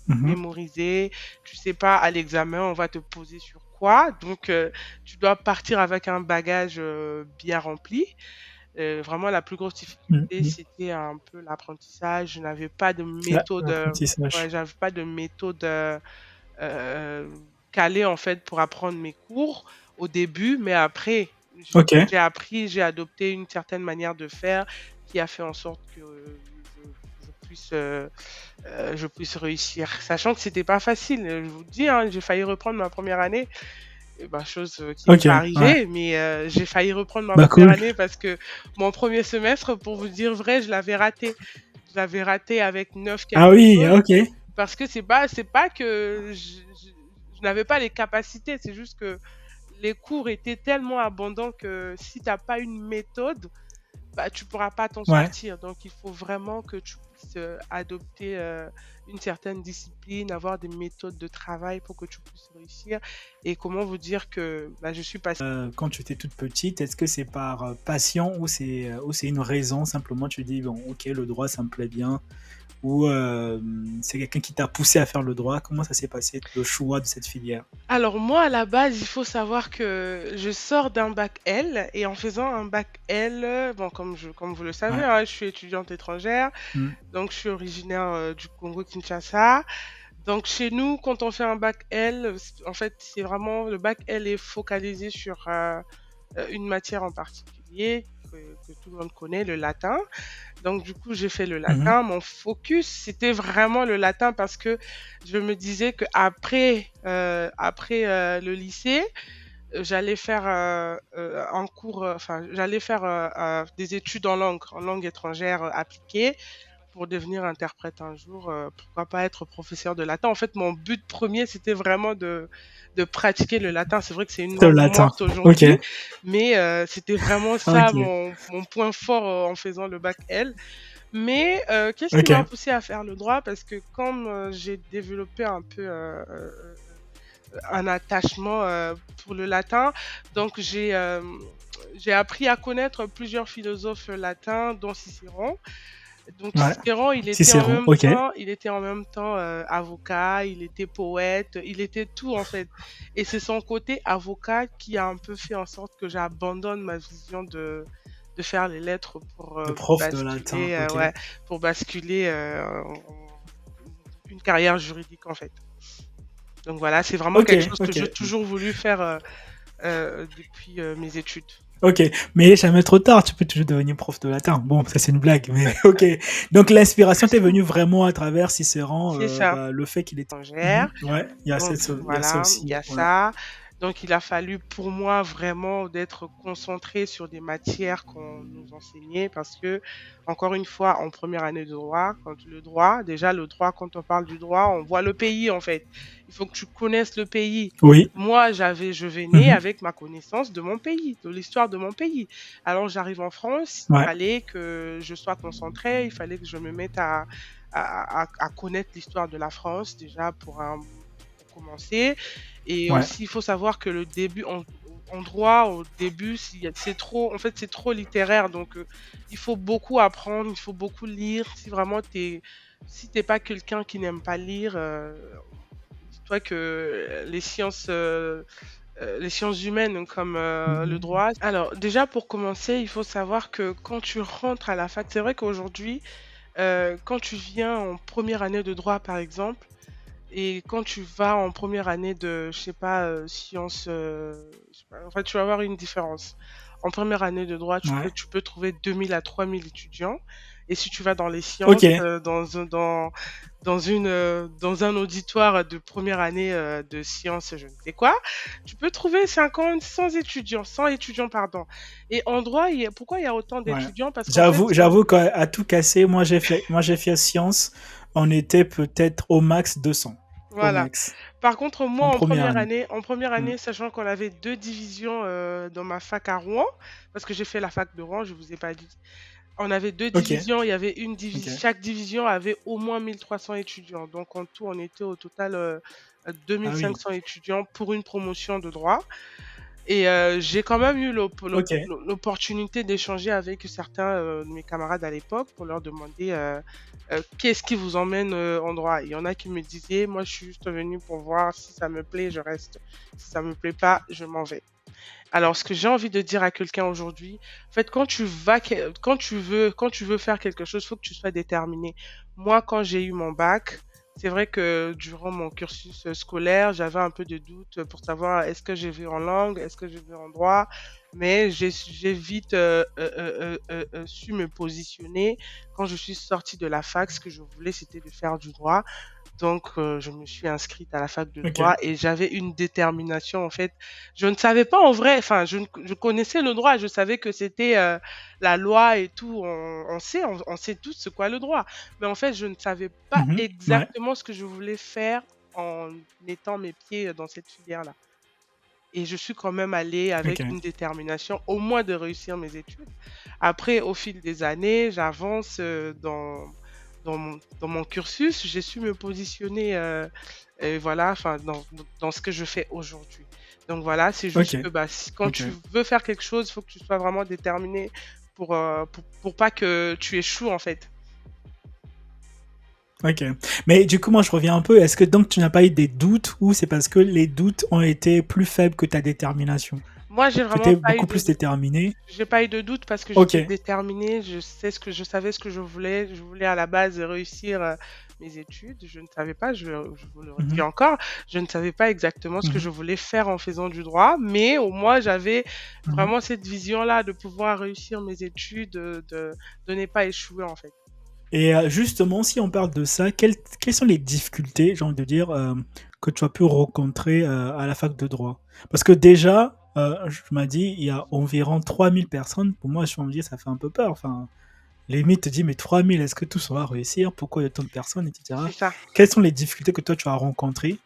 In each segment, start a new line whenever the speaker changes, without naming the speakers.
Mhm.
mémoriser. Tu sais pas, à l'examen, on va te poser sur quoi. Donc, tu dois partir avec un bagage bien rempli. Vraiment, la plus grosse difficulté,
Mhm.
c'était un peu l'apprentissage. Je n'avais pas de méthode, ouais,
L'apprentissage.
j'avais pas de méthode euh, calée en fait pour apprendre mes cours au début, mais après,
Ok.
j'ai appris, j'ai adopté une certaine manière de faire qui a fait en sorte que je puisse réussir. Sachant que c'était pas facile. Je vous dis, hein, j'ai failli reprendre ma première année. Bah, chose qui n'est
Ok.
pas
Ouais.
arrivée, mais j'ai failli reprendre ma
Bah
première
cool.
année parce que mon premier semestre, pour vous dire vrai, je l'avais raté. Je l'avais raté avec 9
Ah
quelque
oui.
chose
Ok.
parce que c'est pas que je n'avais pas les capacités, c'est juste que les cours étaient tellement abondants que si tu as pas une méthode, bah, tu pourras pas t'en
Ouais.
sortir. Donc, il faut vraiment que tu puisses adopter une certaine discipline, avoir des méthodes de travail pour que tu puisses réussir. Et comment vous dire que bah, je suis passée.
Quand tu étais toute petite, est-ce que c'est par passion ou c'est une raison simplement tu dis bon ok le droit ça me plaît bien ou c'est quelqu'un qui t'a poussé à faire le droit? Comment ça s'est passé le choix de cette filière?
Alors moi, à la base, il faut savoir que je sors d'un bac L et en faisant un bac L, bon, comme vous le savez,
Ouais.
hein, je suis étudiante étrangère,
Mm.
donc je suis originaire du Congo-Kinshasa. Donc chez nous, quand on fait un bac L, en fait, c'est vraiment le bac L est focalisé sur une matière en particulier que tout le monde connaît, le latin. Donc du coup, j'ai fait le
Mhm.
latin. Mon focus, c'était vraiment le latin parce que je me disais que après le lycée, j'allais faire un cours, enfin, j'allais faire des études en langue étrangère appliquée pour devenir interprète un jour, pourquoi pas être professeur de latin. En fait, mon but premier, c'était vraiment de pratiquer le latin. C'est vrai que c'est une
Le
langue
latin.
morte
Ok.
aujourd'hui, mais c'était vraiment ça
Ok.
mon point fort en faisant le bac L. Mais qu'est-ce qui
Ok.
m'a poussé à faire le droit? Parce que comme j'ai développé un peu un attachement pour le latin, donc j'ai appris à connaître plusieurs philosophes latins, dont Cicéron. Donc
Ouais.
Cicéron,
Cicéron. Ok.
il était en même temps avocat, il était poète, il était tout en fait. Et c'est son côté avocat qui a un peu fait en sorte que j'abandonne ma vision de faire les lettres pour
Le prof de latin.
basculer,
Ok.
ouais, pour basculer une carrière juridique en fait. Donc voilà, c'est vraiment
Ok.
quelque chose que
Ok.
j'ai toujours voulu faire depuis mes études.
Ok, mais jamais trop tard, tu peux toujours devenir prof de latin. Bon, ça c'est une blague, mais ok. Donc l'inspiration t'est venue vraiment à travers Cicéron,
C'est ça.
bah, le fait qu'il était... Mhm.
Étrangère.
Ouais,
Donc
il y a ça
voilà, il y
aussi.
a
Ouais.
ça. Donc il a fallu pour moi vraiment d'être concentré sur des matières qu'on nous enseignait parce que, encore une fois, en première année de droit, déjà le droit, quand on parle du droit, on voit le pays en fait. Il faut que tu connaisses le pays.
Oui.
Moi, je venais
Mhm.
avec ma connaissance de mon pays, de l'histoire de mon pays. Alors j'arrive en France, il
Ouais.
fallait que je sois concentrée, il fallait que je me mette à connaître l'histoire de la France déjà pour commencer. Et
Ouais.
aussi, il faut savoir que le début en droit, au début, c'est trop, en fait, c'est trop littéraire. Donc, il faut beaucoup apprendre, il faut beaucoup lire. Si t'es pas quelqu'un qui n'aime pas lire, dis-toi que les sciences humaines comme le
Mhm.
droit. Alors, déjà pour commencer, il faut savoir que quand tu rentres à la fac, c'est vrai qu'aujourd'hui, quand tu viens en première année de droit, par exemple, et quand tu vas en première année de, je sais pas, sciences, je sais pas, en fait, tu vas avoir une différence. En première année de droit,
Ouais.
tu peux trouver 2000 à 3000 étudiants. Et si tu vas dans les
Ok.
sciences, dans un auditoire de première année de sciences, je ne sais quoi, tu peux trouver 50, 100 étudiants, 100 étudiants, pardon. Et en droit, pourquoi il y a autant
Ouais.
d'étudiants? Parce qu'en fait,
J'avoue qu'à tout casser, moi j'ai fait sciences, on était peut-être au max 200. Au
voilà.
max.
Par contre, moi,
En première année.
en première
Mm.
année, sachant qu'on avait deux divisions dans ma fac à Rouen, parce que j'ai fait la fac de Rouen, je vous ai pas dit. On avait deux
Ok.
divisions, il y avait une
Ok.
division, chaque division avait au moins 1300 étudiants. Donc en tout, on était au total
Ah oui.
2500 étudiants pour une promotion de droit. Et j'ai quand même eu
Ok.
l'opportunité d'échanger avec certains de mes camarades à l'époque pour leur demander qu'est-ce qui vous emmène en droit. Il y en a qui me disaient, moi je suis juste venu pour voir si ça me plaît, je reste. Si ça me plaît pas, je m'en vais. Alors, ce que j'ai envie de dire à quelqu'un aujourd'hui, en fait, quand tu veux faire quelque chose, il faut que tu sois déterminé. Moi, quand j'ai eu mon bac, c'est vrai que durant mon cursus scolaire, j'avais un peu de doute pour savoir est-ce que je vais en langue, est-ce que je vais en droit, mais j'ai vite su me positionner. Quand je suis sortie de la fac, ce que je voulais, c'était de faire du droit. Donc, je me suis inscrite à la fac de
Ok.
droit et j'avais une détermination, en fait. Je ne savais pas en vrai, enfin, je connaissais le droit, je savais que c'était la loi et tout, on sait tous ce qu'est le droit. Mais en fait, je ne savais pas
Mhm. Ouais.
exactement ce que je voulais faire en mettant mes pieds dans cette filière-là. Et je suis quand même allée
Ok.
avec une détermination, au moins de réussir mes études. Après, au fil des années, j'avance dans mon cursus. J'ai su me positionner, et voilà, enfin, dans ce que je fais aujourd'hui. Donc voilà, c'est
Ok.
juste que bah, quand
Ok.
tu veux faire quelque chose, il faut que tu sois vraiment déterminé pour pas que tu échoues, en fait.
Ok. Mais du coup, moi, je reviens un peu. Est-ce que donc tu n'as pas eu des doutes ou c'est parce que les doutes ont été plus faibles que ta détermination?
Moi, j'ai
Tu
vraiment
étais
pas eu
beaucoup
de
plus
doute.
déterminé.
J'ai pas eu de doute parce que
Ok.
j'étais déterminée, je savais ce que je voulais. Je voulais à la base réussir mes études. Je ne savais pas, je vous le redis
Mhm.
encore, je ne savais pas exactement ce que je
Mhm.
voulais faire en faisant du droit, mais au moins j'avais
Mhm.
vraiment cette vision-là de pouvoir réussir mes études, de ne pas échouer en fait.
Et justement, si on parle de ça, quelles sont les difficultés, j'ai envie de dire, que tu as pu rencontrer à la fac de droit? Parce que déjà, je m'as dit, il y a environ 3 000 personnes. Pour moi, je me dis, ça fait un peu peur. Enfin, limite, te dis, mais 3 000, est-ce que tout ça va réussir? Pourquoi il y a tant de personnes,
C'est
etc.
ça.
Quelles sont les difficultés que toi, tu as rencontrées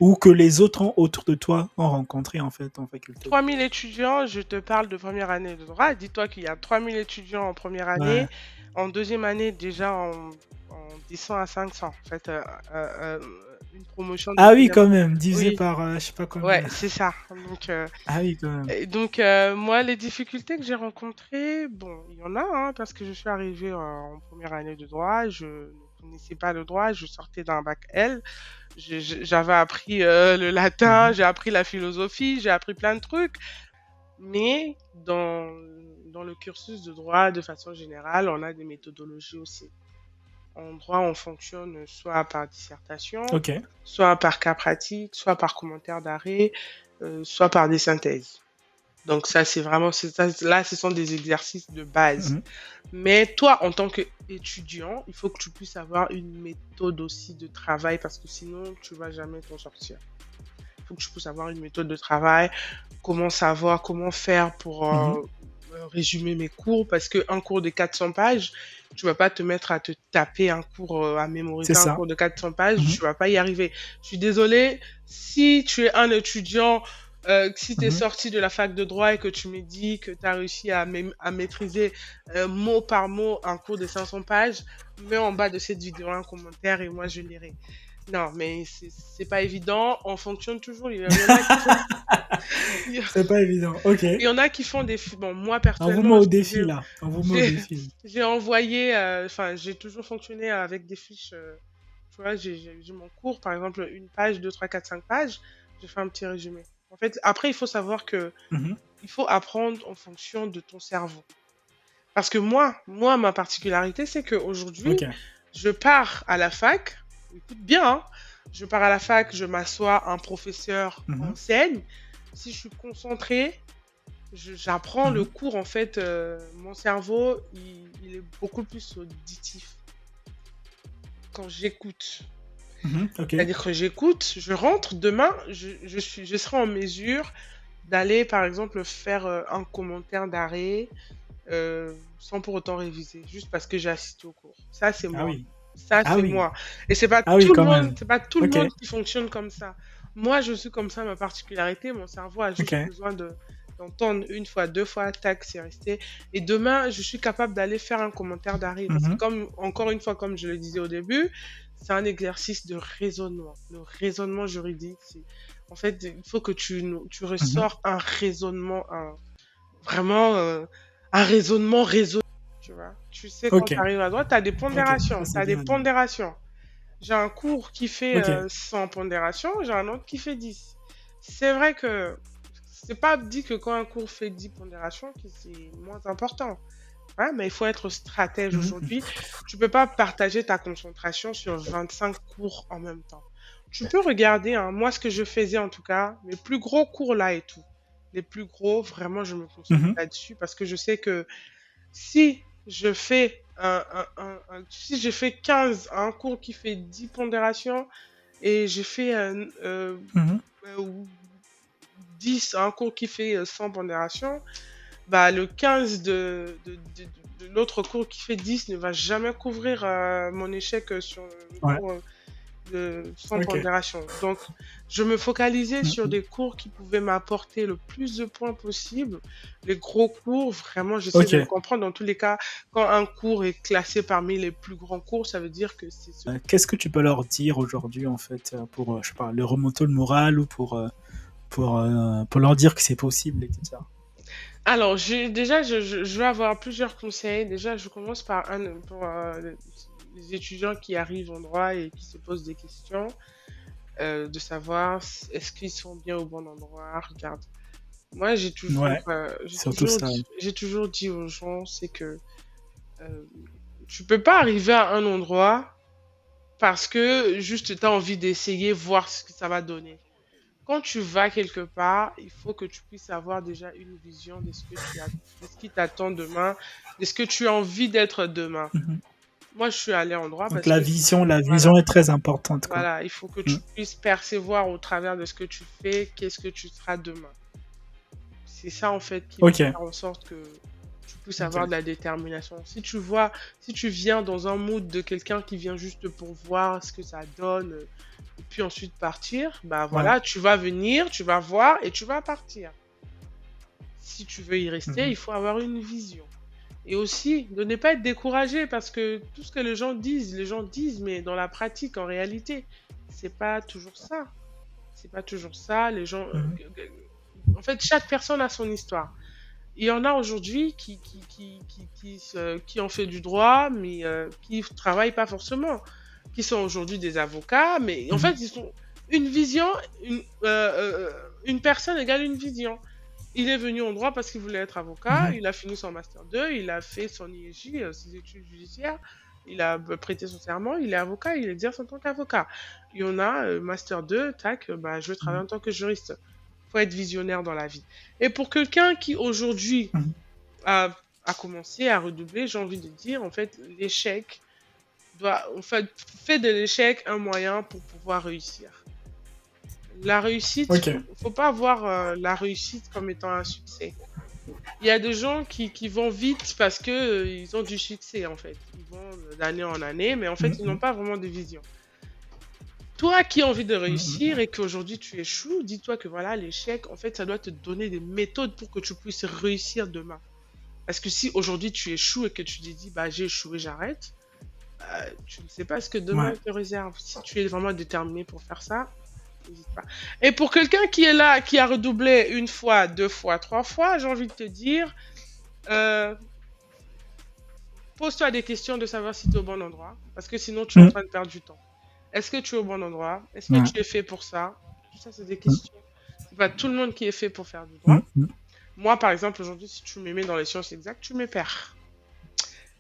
ou que les autres autour de toi ont rencontrées, en fait, en faculté?
3000 étudiants, je te parle de première année de droit. Dis-toi qu'il y a 3000 étudiants en première
Ouais.
année. En deuxième année, déjà, on descend à 500. En fait, une promotion de
Ah oui,
deuxième
quand
année.
même, divisé
Oui,
par je sais pas
ouais,
combien.
c'est ça. Donc,
Ah oui, quand même.
moi, les difficultés que j'ai rencontrées, bon, il y en a, hein, parce que je suis arrivée en première année de droit. Je ne connaissais pas le droit. Je sortais d'un bac L. J'avais appris le latin,
Mhm.
j'ai appris la philosophie, j'ai appris plein de trucs. Mais dans le cursus de droit, de façon générale, on a des méthodologies aussi. En droit, on fonctionne soit par dissertation,
Ok.
soit par cas pratique, soit par commentaire d'arrêt, soit par des synthèses. Donc ça, c'est vraiment, là, ce sont des exercices de base.
Mhm.
Mais toi, en tant qu'étudiant, il faut que tu puisses avoir une méthode aussi de travail parce que sinon, tu vas jamais t'en sortir. Il faut que tu puisses avoir une méthode de travail, comment savoir, comment faire pour
Mhm.
résumer mes cours, parce qu'un cours de 400 pages, tu vas pas te mettre à te taper un cours, à
C'est
mémoriser un
ça.
cours de 400 pages,
Mhm.
tu vas pas y arriver. Je suis désolée, si tu es un étudiant, si tu es
Mhm.
sorti de la fac de droit et que tu me dis que tu as réussi à maîtriser mot par mot un cours de 500 pages, mets en bas de cette vidéo un commentaire et moi je lirai. Non, mais c'est pas évident. On fonctionne toujours. Il y en a qui font, il
C'est pas évident. Ok.
y en a qui font des. Bon, moi
On vous
personnellement,
met au défi là. On vous met au
j'ai,
défi.
j'ai envoyé. Enfin, j'ai toujours fonctionné avec des fiches. Tu vois, j'ai mon cours, par exemple, une page, deux, trois, quatre, cinq pages. Je fais un petit résumé. En fait, après, il faut savoir que
Mhm.
il faut apprendre en fonction de ton cerveau. Parce que ma particularité, c'est qu'aujourd'hui,
Ok.
je pars à la fac, écoute bien, hein, je pars à la fac, je m'assois, un professeur
Mhm.
enseigne. Si je suis concentrée, j'apprends le
Mhm.
cours, en fait, mon cerveau, il est beaucoup plus auditif quand j'écoute.
Mhm. Ok.
C'est-à-dire que j'écoute, je rentre, demain, je serai en mesure d'aller, par exemple, faire un commentaire d'arrêt, sans pour autant réviser, juste parce que j'ai assisté au cours. Ça, c'est
Ah
moi.
oui.
Ça,
Ah
c'est
oui.
moi. Et c'est pas
Ah oui,
tout le
quand
monde,
même.
c'est pas tout le
Ok.
monde qui fonctionne comme ça. Moi, je suis comme ça, ma particularité. Mon cerveau a juste
Ok.
besoin d'entendre une fois, deux fois, tac, c'est resté. Et demain, je suis capable d'aller faire un commentaire d'arrêt. Parce que
Mhm.
comme, encore une fois, comme je le disais au début, c'est un exercice de raisonnement. Le raisonnement juridique, en fait, il faut que tu
Mhm.
ressors un raisonnement, vraiment, un raisonnement raisonné, tu vois. Tu sais, quand
Ok,
tu arrives à droite, tu as des
ok, ça
pondérations. Tu
c'est
as des
bien dit.
pondérations. J'ai un cours qui fait
Ok.
100 pondérations, j'ai un autre qui fait 10. C'est vrai que c'est pas dit que quand un cours fait 10 pondérations, que c'est moins important. Ouais, mais il faut être stratège
Mhm.
aujourd'hui. Tu peux pas partager ta concentration sur 25 cours en même temps. Tu peux regarder, hein, moi, ce que je faisais en tout cas, mes plus gros cours là et tout. Les plus gros, vraiment, je me concentre
Mhm.
là-dessus parce que je sais que si je fais si je fais 15 à un cours qui fait 10 pondérations et j'ai fait
Mhm.
euh, 10 à un cours qui fait 100 pondérations, bah, le 15 de l'autre cours qui fait 10 ne va jamais couvrir mon échec sur le
Ouais.
cours de sans
Ok.
pondération. Donc, je me focalisais sur
Mhm.
des cours qui pouvaient m'apporter le plus de points possible. Les gros cours, vraiment, j'essaie
Ok.
de le comprendre. Dans tous les cas, quand un cours est classé parmi les plus grands cours, ça veut dire que c'est ce...
Qu'est-ce que tu peux leur dire aujourd'hui en fait pour, je sais pas, leur remonter le moral ou pour leur dire que c'est possible, etc.
Alors, déjà, je vais avoir plusieurs conseils. Déjà, je commence par pour les étudiants qui arrivent en droit et qui se posent des questions, de savoir est-ce qu'ils sont bien au bon endroit. Regarde, moi,
Ouais, surtout ça.
j'ai toujours dit aux gens, c'est que euh, tu peux pas arriver à un endroit parce que juste tu as envie d'essayer, voir ce que ça va donner. Quand tu vas quelque part, il faut que tu puisses avoir déjà une vision de ce que de ce qui t'attend demain, de ce que tu as envie d'être demain.
Mhm.
Moi, je suis allée en droit
Donc
parce que,
la
voilà,
vision est très importante, quoi.
voilà, il faut que
Mm.
tu puisses percevoir au travers de ce que tu fais, qu'est-ce que tu seras demain. C'est ça, en fait, qui va
Ok,
faire en sorte que tu puisses avoir
ok.
de la détermination. Si tu viens dans un mood de quelqu'un qui vient juste pour voir ce que ça donne, et puis ensuite partir, bah
Ouais.
voilà, tu vas venir, tu vas voir et tu vas partir. Si tu veux y rester,
Mhm.
il faut avoir une vision. Et aussi, de ne pas être découragé parce que tout ce que les gens disent, mais dans la pratique, en réalité, c'est pas toujours ça. C'est pas toujours ça.
Mhm.
En fait, chaque personne a son histoire. Il y en a aujourd'hui qui ont fait du droit, mais qui ne travaillent pas forcément, qui sont aujourd'hui des avocats, mais en fait,
Mhm.
ils sont une vision, une personne égale une vision. Il est venu en droit parce qu'il voulait être avocat,
Mhm.
il a fini son master 2, il a fait son IEJ, ses études judiciaires, il a prêté son serment, il est avocat, il exerce en tant qu'avocat. Il y en a, master 2, tac, bah, je veux travailler
Mhm.
en tant que juriste. Faut être visionnaire dans la vie. Et pour quelqu'un qui aujourd'hui
Mhm.
a commencé à redoubler, j'ai envie de dire, en fait, l'échec en fait, fait de l'échec un moyen pour pouvoir réussir. La réussite,
Ok.
faut pas voir la réussite comme étant un succès. Il y a des gens qui vont vite parce que ils ont du succès en fait. Ils vont d'année en année, mais en fait ils n'ont
Mhm.
pas vraiment de vision. Toi qui as envie de réussir
Mhm.
et qu'aujourd'hui tu échoues, dis-toi que voilà, l'échec, en fait, ça doit te donner des méthodes pour que tu puisses réussir demain. Parce que si aujourd'hui tu échoues et que tu te dis, bah j'ai échoué, j'arrête, tu ne sais pas ce que demain
Ouais.
te réserve. Si tu es vraiment déterminé pour faire ça, n'hésite pas. Et pour quelqu'un qui est là, qui a redoublé une fois, deux fois, trois fois, j'ai envie de te dire, euh, pose-toi des questions de savoir si tu es au bon endroit. Parce que sinon, tu es en
Mhm.
train de perdre du temps. Est-ce que tu es au bon endroit? Est-ce que
Ouais.
tu es fait pour ça? Tout ça, c'est des
Mhm.
questions. C'est pas tout le monde qui est fait pour faire du droit.
Mhm.
Moi, par exemple, aujourd'hui, si tu me mets dans les sciences exactes, tu me perds.